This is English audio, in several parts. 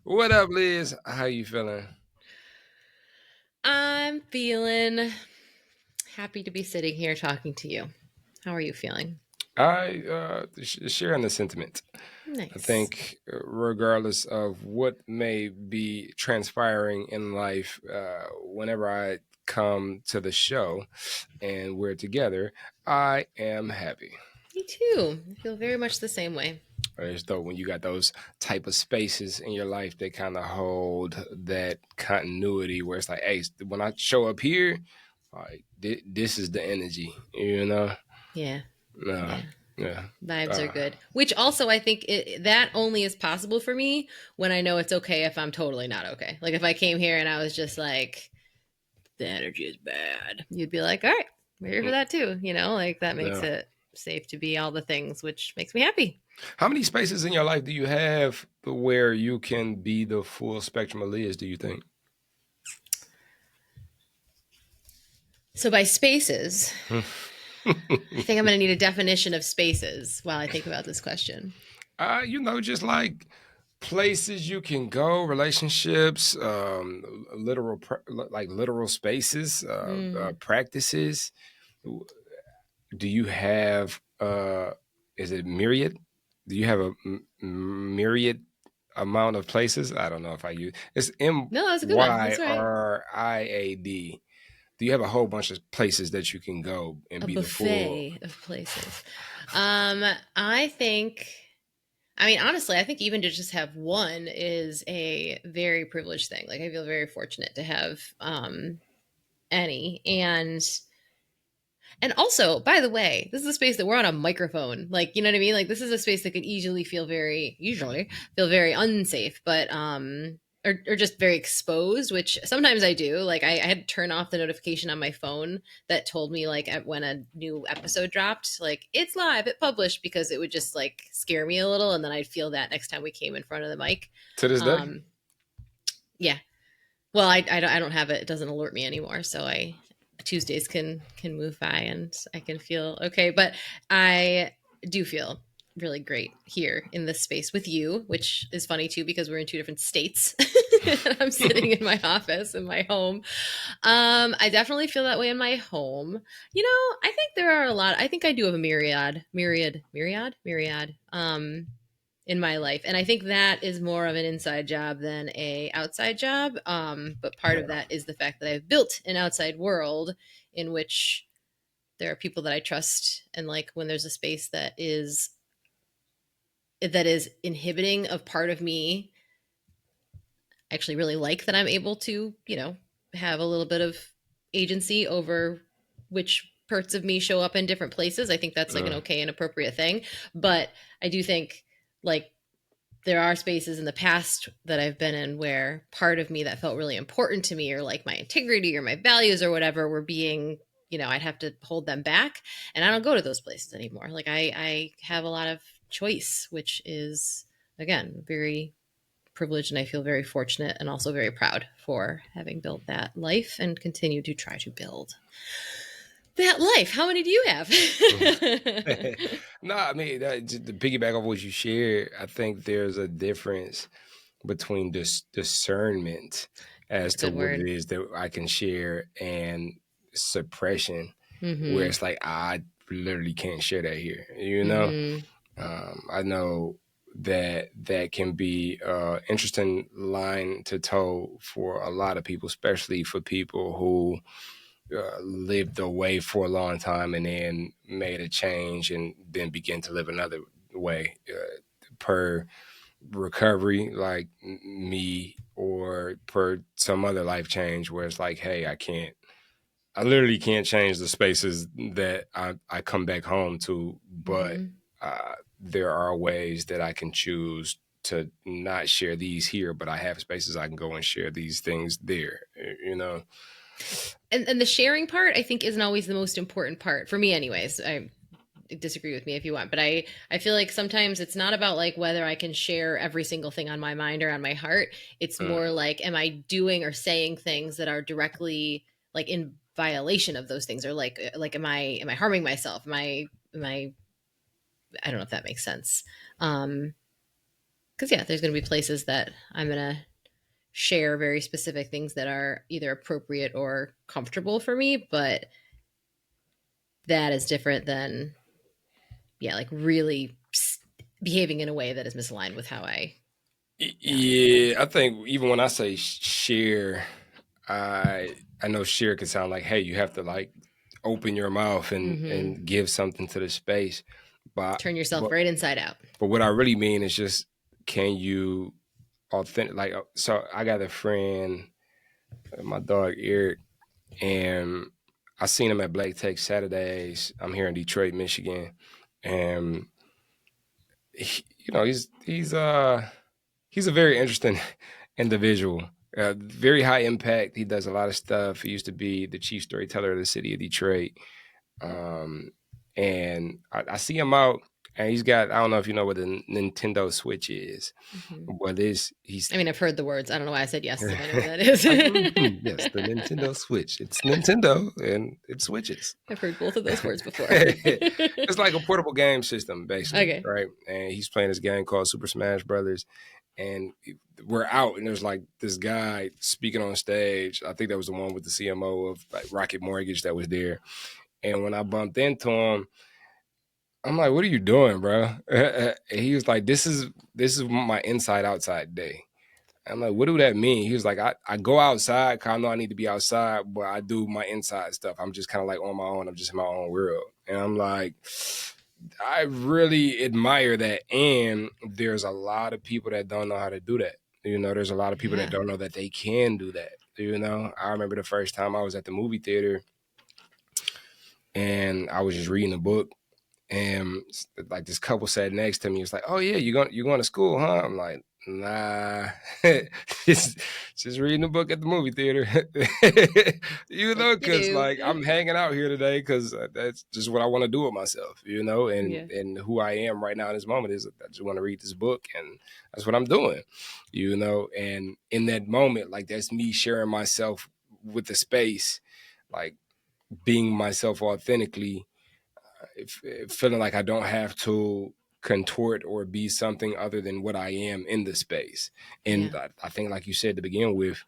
What up, Liz? How you feeling? I'm feeling happy to be sitting here talking to you. How are you feeling? I sharing the sentiment. I Nice. think, regardless of what may be transpiring in life, whenever I come to the show and we're together, I am happy. Me too. I feel very much the same way. As though when you got those type of spaces in your life, they kind of hold that continuity where it's like, hey, when I show up here, like this is the energy, you know? Yeah. No, Yeah. yeah. Vibes are Uh, good. Which also, I think that only is possible for me when I know it's okay if I'm totally not okay. Like if I came here and I was just like, the energy is bad, you'd be like, all right, we're here for that too. Like that makes yeah. it safe to be all the things, which makes me happy. How many spaces in your life do you have where you can be the full spectrum of Liz, do you think? So by spaces, I think I'm going to need a definition of spaces while I think about this question. Just like places you can go, relationships, like literal spaces, Mm, practices. Do you have, is it myriad? Do you have a myriad amount of places? I don't know if I use it's no, that's a good one. That's right. MYRIAD. Do you have a whole bunch of places that you can go and A be the full? buffet of places. I think. I mean, honestly, I think even to just have one is a very privileged thing. Like, I feel very fortunate to have any, and also, by the way, this is a space that we're on a microphone. Like, you know what I mean? Like, this is a space that could usually feel very unsafe, but or just very exposed. Which sometimes I do. Like, I had to turn off the notification on my phone that told me like when a new episode dropped, like it's live, it published, because it would just like scare me a little, and then I'd feel that next time we came in front of the mic. To this day? Um, yeah, well, I don't have it. It doesn't alert me anymore, so I Tuesdays can move by and I can feel okay. But I do feel really great here in this space with you, which is funny too because we're in two different states. I'm sitting in my office in my home. I definitely feel that way in my home. I think there are a lot. I think I do have a myriad. In my life, and I think that is more of an inside job than a outside job. But part of Yeah. that is the fact that I've built an outside world in which there are people that I trust, and like when there's a space that is inhibiting of part of me, I actually really like that I'm able to have a little bit of agency over which parts of me show up in different places. I think that's like an Uh, okay and appropriate thing. But I do think, like, there are spaces in the past that I've been in where part of me that felt really important to me, or like my integrity or my values or whatever, were being, I'd have to hold them back. And I don't go to those places anymore. Like, I have a lot of choice, which is, again, very privileged. And I feel very fortunate and also very proud for having built that life and continue to try to build that life. How many do you have? no, I mean, just to piggyback off what you shared, I think there's a difference between this discernment as That's a to good what it word. is that I can share and suppression, where Mm-hmm. it's like I literally can't share that here. You know, Mm-hmm. I know that that can be an interesting line to toe for a lot of people, especially for people who lived away for a long time and then made a change and then begin to live another way. Per recovery, like me, or per some other life change where it's like, hey, I literally can't change the spaces that I come back home to, but Mm-hmm. there are ways that I can choose to not share these here, but I have spaces I can go and share these things there, you know? And the sharing part, I think, isn't always the most important part for me anyways. I disagree with me if you want, but I feel like sometimes it's not about like whether I can share every single thing on my mind or on my heart. It's Mm, more like, am I doing or saying things that are directly like in violation of those things, or like am I harming myself? Am I I don't know if that makes sense. um Because, yeah, there's going to be places that I'm going to share very specific things that are either appropriate or comfortable for me, but that is different than, yeah, like really behaving in a way that is misaligned with how I, yeah. Yeah, I think even when I say share, I know share can sound like, hey, you have to like open your mouth Mm-hmm. and give something to the space, but Turn yourself but right inside out. but what I really mean is just, can you authentic, like, so I got a friend, my dog Eric, and I seen him at Black Tech Saturdays. I'm here in Detroit, Michigan, and he's a very interesting individual. Very high impact. He does a lot of stuff. He used to be the chief storyteller of the city of Detroit. Um, and I see him out, and he's got, I don't know if you know what the Nintendo Switch is, Mm-hmm. but he's I mean, I've heard the words. I don't know why I said yes if I know what that is. like, yes, the Nintendo Switch. It's Nintendo and it switches. I've heard both of those words before. It's like a portable game system, basically, Okay. right? And he's playing this game called Super Smash Brothers, and we're out, and there's like this guy speaking on stage. I think that was the one with the CMO of like Rocket Mortgage that was there. And when I bumped into him, I'm like, "What are you doing, bro?" And he was like, "This is my inside outside day." I'm like, "What do that mean?" He was like, I go outside because I know I need to be outside, but I do my inside stuff. I'm just kind of like on my own. I'm just in my own world." And I'm like, I really admire that. And there's a lot of people that don't know how to do that. There's a lot of people that Yeah. don't know that they can do that. I remember the first time I was at the movie theater and I was just reading a book, and like this couple sat next to me. It's like, "Oh yeah, you're going to school, huh?" I'm like, "Nah, just just reading a book at the movie theater." Like you Because do. like I'm hanging out here today because that's just what I want to do with myself, and Yeah. who I am right now in this moment is I just want to read this book, and that's what I'm doing, And in that moment, like that's me sharing myself with the space, like being myself authentically, feeling like I don't have to contort or be something other than what I am in the space. Yeah. And I think, like you said to begin with,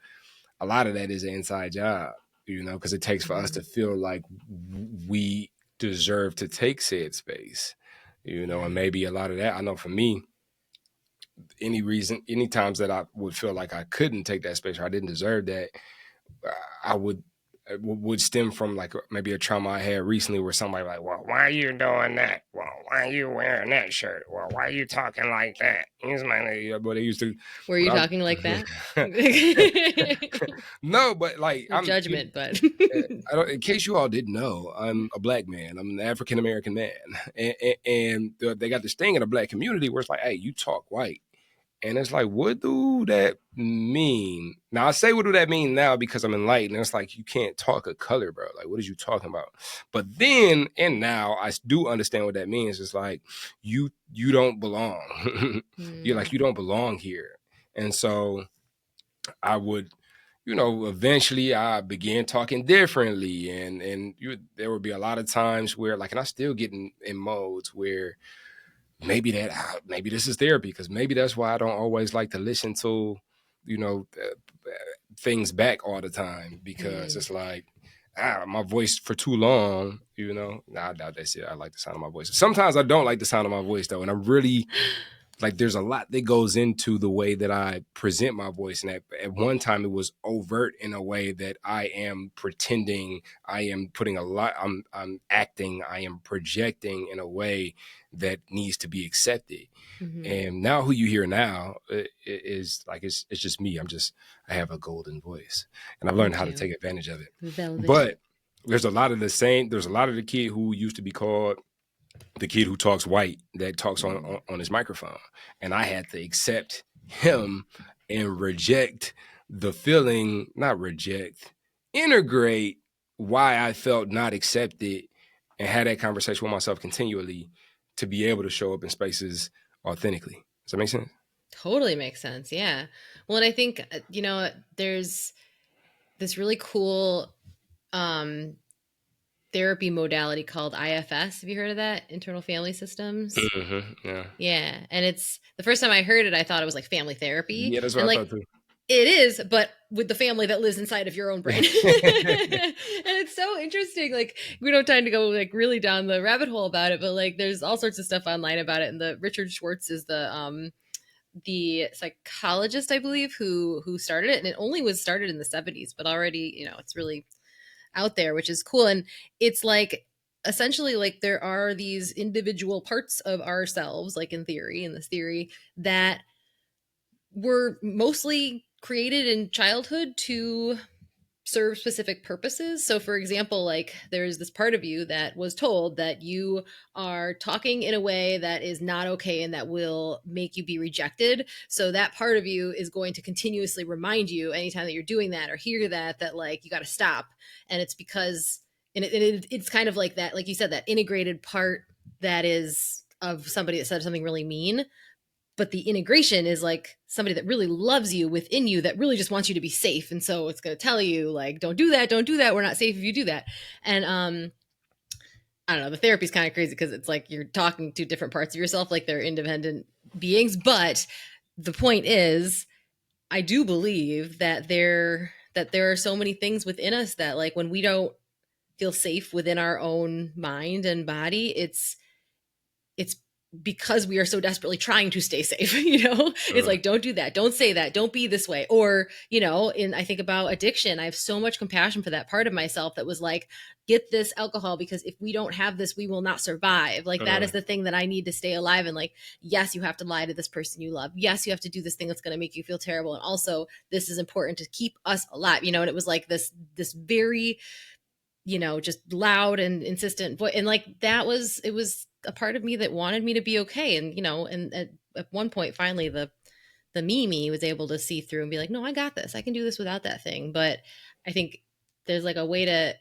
a lot of that is an inside job, because it takes for us Mm-hmm. to feel like we deserve to take said space, Yeah. and maybe a lot of that, I know for me, any times that I would feel like I couldn't take that space or I didn't deserve that, I would stem from like maybe a trauma I had recently where somebody like, "Well, why are you doing that? Well, why are you wearing that shirt? Well, why are you talking like that?" He's my, but they used to Were you when talking like that? I no, but like No judgment, but I don't, in case you all didn't know, I'm a black man. I'm an African American man, and they got this thing in the black community where it's like, "Hey, you talk white." And it's like, what do that mean? Now I say, what do that mean now because I'm enlightened. And it's like, you can't talk a color, bro. Like, what are you talking about? But then and now I do understand what that means. It's like you don't belong. You're like, mm, you don't belong here. And so I would, eventually I began talking differently. And there would be a lot of times where like, and I still get in modes where maybe this is therapy, because maybe that's why I don't always like to listen to you know things back all the time, because mm. it's like, my voice for too long, nah, I doubt that's it. I like the sound of my voice. Sometimes I don't like the sound of my voice though, and I really like, there's a lot that goes into the way that I present my voice. And at one time it was overt in a way that I am pretending, I am putting a lot, I'm acting, I am projecting in a way that needs to be accepted. Mm-hmm. And now who you hear now is like, it's just me. I have a golden voice, and I've You learned how to do. take advantage of it. Velvety. But there's a lot of the kid who used to be called the kid who talks white, that talks Mm. on his microphone, and I had to accept him and reject the feeling, not reject, integrate why I felt not accepted, and had that conversation with myself continually to be able to show up in spaces authentically. Does that make sense? Totally makes sense. Yeah. Well, and I think, there's this really cool um therapy modality called IFS. Have you heard of that? Internal Family Systems. Yeah. Yeah, and it's the first time I heard it, I thought it was like family therapy, Yeah, that's what and I like thought too. it is, but with the family that lives inside of your own brain. And it's so interesting. Like we don't have time to go like really down the rabbit hole about it, but like there's all sorts of stuff online about it. And the Richard Schwartz is the psychologist, I believe, who started it, and it only was started in the 70s, but already, it's really out there, which is cool. And it's like essentially like there are these individual parts of ourselves, like in this theory, that were mostly created in childhood to serve specific purposes. So, for example, like there's this part of you that was told that you are talking in a way that is not okay and that will make you be rejected. So, that part of you is going to continuously remind you anytime that you're doing that or hear that like you got to stop. And it's because, it's kind of like that, like you said, that integrated part that is of somebody that said something really mean, but the integration is like somebody that really loves you within you that really just wants you to be safe, and so it's going to tell you like don't do that, don't do that, we're not safe if you do that. And I don't know, the therapy is kind of crazy because it's like you're talking to different parts of yourself like they're independent beings, but the point is I do believe that there are so many things within us that like when we don't feel safe within our own mind and body, it's because we are so desperately trying to stay safe. It's like don't do that, don't say that, don't be this way. Or and I think about addiction, I have so much compassion for that part of myself that was like, get this alcohol because if we don't have this we will not survive. Like that is the thing that I need to stay alive. And like, yes, you have to lie to this person you love, yes, you have to do this thing that's going to make you feel terrible, and also this is important to keep us alive. And it was like this very just loud and insistent voice. And like it was a part of me that wanted me to be okay. And and at one point, finally, the me was able to see through and be like, no, I got this. I can do this without that thing. But I think there's like a way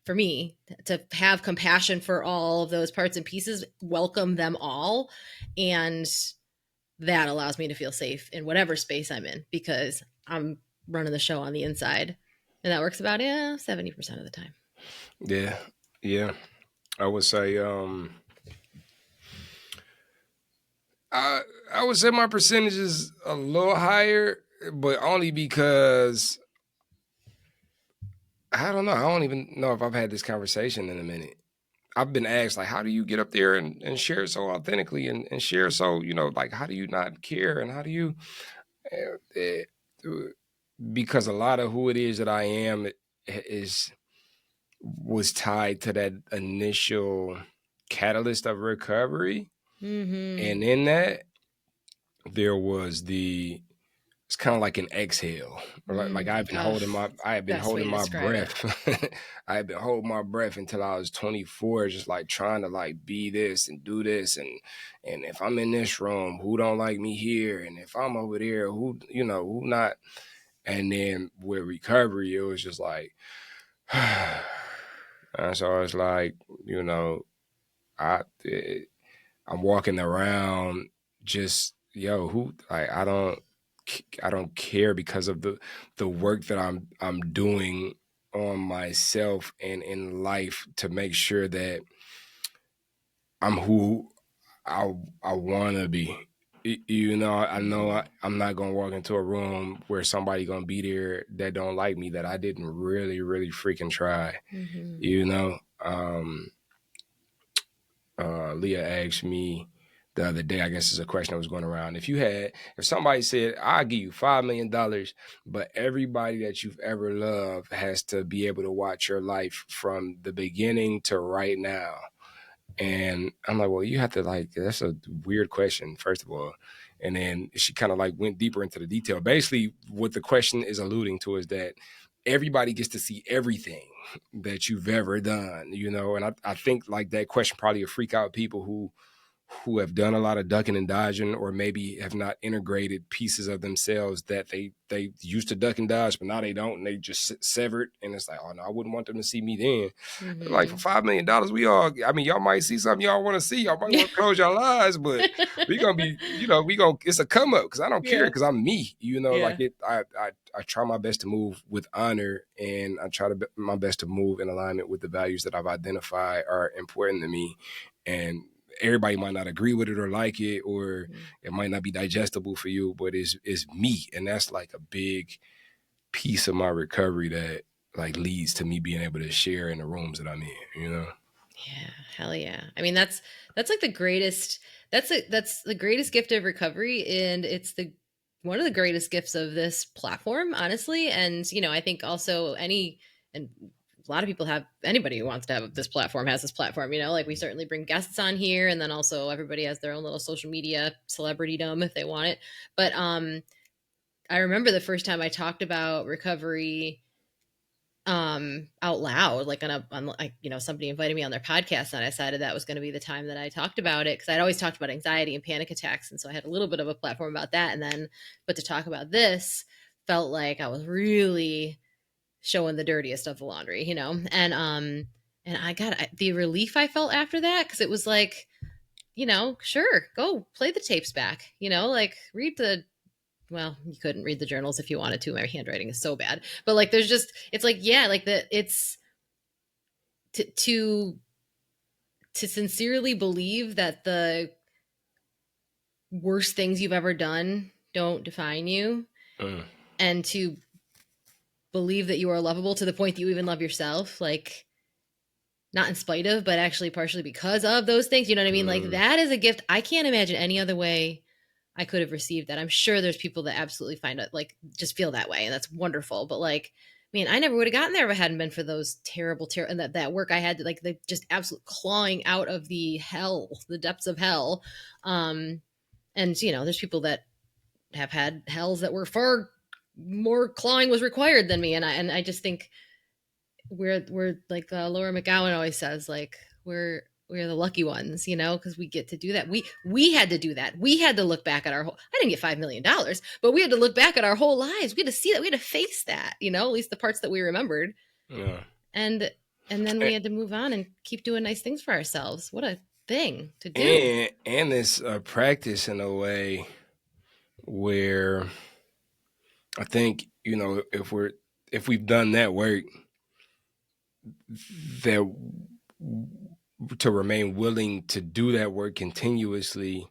for me to have compassion for all of those parts and pieces, welcome them all, and that allows me to feel safe in whatever space I'm in because I'm running the show on the inside, and that works about 70% of the time. Yeah, yeah. I would say I I would say my percentage is a little higher, but only because I don't know. I don't even know if I've had this conversation in a minute. I've been asked like, how do you get up there and share so authentically and share so, like how do you not care and how do you uh, uh, because a lot of who it is that I am is was tied to that initial catalyst of recovery. Mm-hmm. And in that, there was it's kind of like an exhale. Or like Oh, I have been best way holding to my describe it. breath. I had been holding my breath until I was 24, just like trying to like be this and do this. And if I'm in this room, who don't like me here? And if I'm over there, who not? And then with recovery, it was just like, and so it's like, I I'm walking around just who like I don't care because of the work that I'm doing on myself and in life to make sure that I'm who I I want to be. I know Mm-hmm. I'm not gonna walk into a room where somebody gonna be there that don't like me that I didn't really really freaking try. Mm-hmm. You know, Leah asked me the other day, I guess it's a question that was going around. If somebody said, I'll give you $5 million, but everybody that you've ever loved has to be able to watch your life from the beginning to right now. And I'm like, well, you have to that's a weird question, first of all. And then she kind of like went deeper into the detail. Basically, what the question is alluding to is that everybody gets to see everything that you've ever done, and I think like that question probably will freak out people who have done a lot of ducking and dodging, or maybe have not integrated pieces of themselves that they used to duck and dodge, but now they don't, and they just severed. And it's like, oh no, I wouldn't want them to see me then. Like, for Mm-hmm. $5 million, we all, I mean, y'all might see something y'all want to see. Y'all might want to close your eyes, but we gonna be, it's a come up, because I don't care, Yeah. because I'm me. Like Yeah. it. I try my best to move with honor, and I try my best to move in alignment with the values that I've identified are important to me, and everybody might not agree with it or like it, or Mm-hmm. it might not be digestible for you, but it's me, and that's like a big piece of my recovery that like leads to me being able to share in the rooms that I'm in. Yeah, hell yeah. I mean, that's like the greatest. That's the greatest gift of recovery, and it's the one of the greatest gifts of this platform, honestly. And I think also and a lot of people have anybody who wants to have this platform has this platform. Like we certainly bring guests on here, and then also everybody has their own little social media celebritydom if they want it. But I remember the first time I talked about recovery out loud, like somebody invited me on their podcast, and I decided that was going to be the time that I talked about it, because I'd always talked about anxiety and panic attacks, and so I had a little bit of a platform about that. And then but to talk about this felt like I was really showing the dirtiest of the laundry, and I got the relief I felt after that, because it was like, sure, go play the tapes back, like read the well, you couldn't read the journals if you wanted to. My handwriting is so bad. But like there's just it's like, yeah, like it's to to sincerely believe that the worst things you've ever done don't define you, Mm. and to believe that you are lovable to the point that you even love yourself, like not in spite of, but actually partially because of those things. You know what I mean? Like Mm. that is a gift. I can't imagine any other way I could have received that. I'm sure there's people that absolutely find it like just feel that way, and that's wonderful. But like, man, I never would have gotten there if it hadn't been for those terrible, and that work I had to like the just absolute clawing out of the depths of hell. And there's people that have had hells that were far more clawing was required than me, and I just think we're like Laura McGowan always says, like we're the lucky ones, because we get to do that. We had to do that. We had to look back at our whole. I didn't get $5 million, but we had to look back at our whole lives. We had to see that. We had to face that. At least the parts that we remembered, Yeah. and and then we And, had to move on and keep doing nice things for ourselves. What a thing to do. and it's a practice in a way where I think, if we've done that work, that to remain willing to do that work continuously,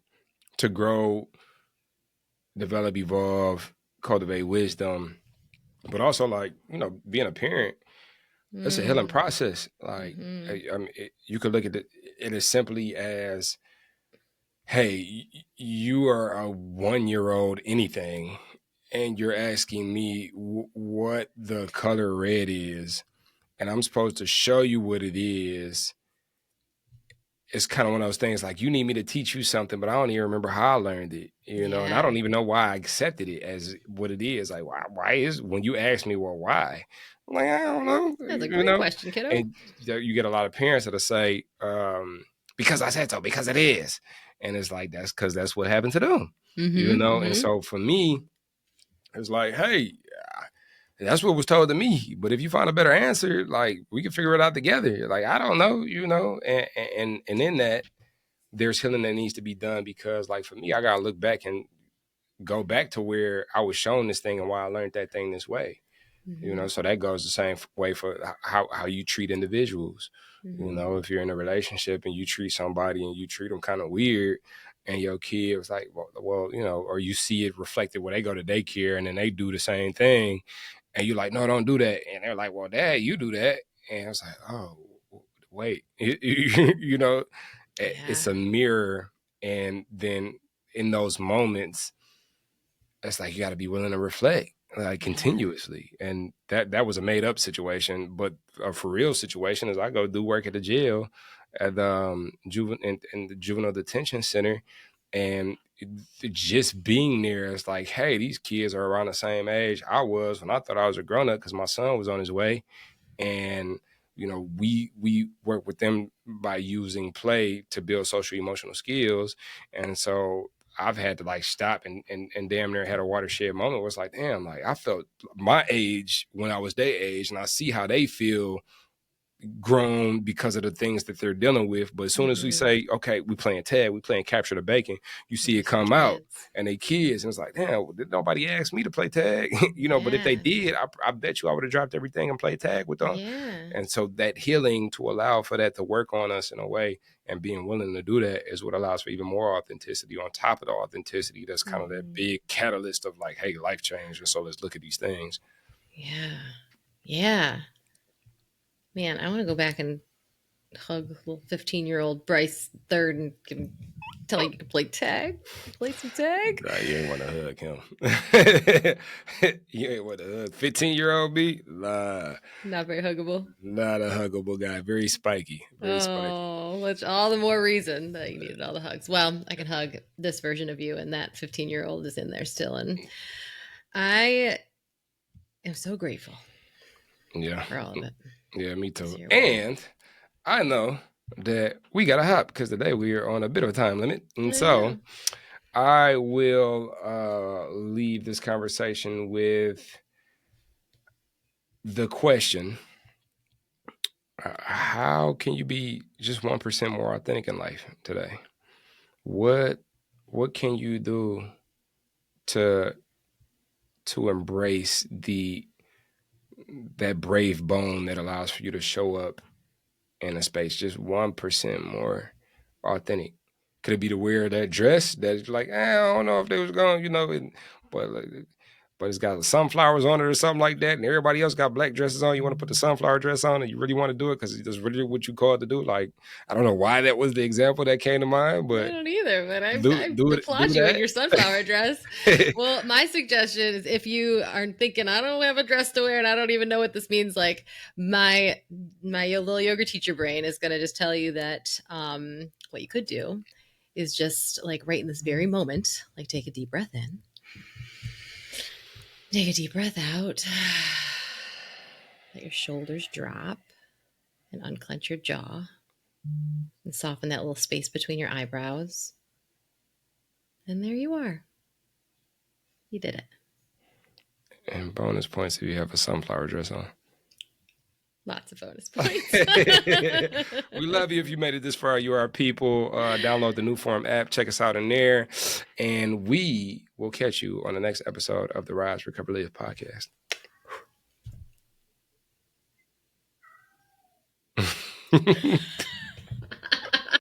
to grow, develop, evolve, cultivate wisdom, but also, like, being a parent, it's a healing Mm, process. Like, mm-hmm. you could look at it as simply as, hey, you are a 1 year old anything, and you're asking me what the color red is, and I'm supposed to show you what it is. It's kind of one of those things, like, you need me to teach you something, but I don't even remember how I learned it, and I Yeah, don't even know why I accepted it as what it is. Like, why is, when you ask me, well, why? I'm like, I don't know, that's a great question, kiddo. and you get a lot of parents that'll say, because I said so, because it is. And it's like, that's because that's what happened to them, Mm-hmm. and Mm-hmm. so for me, it's like, hey, that's what was told to me. But if you find a better answer, like, we can figure it out together. Like, I don't know, and in that, there's healing that needs to be done, because, like, for me, I gotta look back and go back to where I was shown this thing and why I learned that thing this way. Mm-hmm. So that goes the same way for how you treat individuals. Mm-hmm. If you're in a relationship and you treat somebody and you treat them kind of weird, and your kid was like, well, or you see it reflected where they go to daycare and then they do the same thing, and you're like, no, don't do that, and they're like, well, Dad, you do that, and it's like, oh, wait, Yeah. it's a mirror, and then in those moments, it's like you got to be willing to reflect, like, Yeah. continuously. And that was a made up situation, but a for real situation is I go do work at the jail, at the in the juvenile detention center, and just being there, it's like, hey, these kids are around the same age I was when I thought I was a grown up, because my son was on his way, and we work with them by using play to build social emotional skills. And so I've had to like stop and damn near had a watershed moment where it's like, damn, like I felt my age when I was their age, and I see how they feel grown because of the things that they're dealing with. But as soon as we say, okay, we playing tag, we playing capture the bacon, you see They're it still come out kids. and they kids. And it's like, damn, did nobody ask me to play tag? But if they Yeah. did, I bet you I would have dropped everything and played tag with them. Yeah. And so that healing to allow for that to work on us in a way and being willing to do that is what allows for even more authenticity on top of the authenticity. That's kind of that big catalyst of like, hey, life change. And so let's look at these things. Yeah. Yeah. Man, I want to go back and hug little 15-year-old Bryce third and tell him you can play tag. Play some tag. Nah, you ain't want to hug him. You ain't want to hug 15-year-old me. Nah, Not very huggable. not a huggable guy. Very spiky. Very spiky. Oh, which all the more reason that you needed all the hugs. Well, I can hug this version of you, and that 15-year-old is in there still. And I am so grateful Yeah. for all of it. Yeah, me too. You're welcome. And I know that we got to hop because today we are on a bit of a time limit. And so I will leave this conversation with the question, how can you be just 1% more authentic in life today? What can you do to embrace that brave bone that allows for you to show up in a space just 1% more authentic? Could it be to wear that dress that's like, I don't know if they was going, but it's got sunflowers on it or something like that, and everybody else got black dresses on. You want to put the sunflower dress on, and you really want to do it because it's really what you called to do. Like, I don't know why that was the example that came to mind, but I don't either, but I do applaud you in that. your sunflower dress. Well, my suggestion is if you are thinking, I don't have a dress to wear and I don't even know what this means, like my little yoga teacher brain is going to just tell you that what you could do is just like right in this very moment, like take a deep breath in. Take a deep breath out. Let your shoulders drop and unclench your jaw and soften that little space between your eyebrows. And there you are. You did it. And bonus points if you have a sunflower dress on. Lots of bonus points. We love you if you made it this far. You are our people. Download the New Form app. Check us out in there. And we will catch you on the next episode of the Rise, Recover, Live podcast.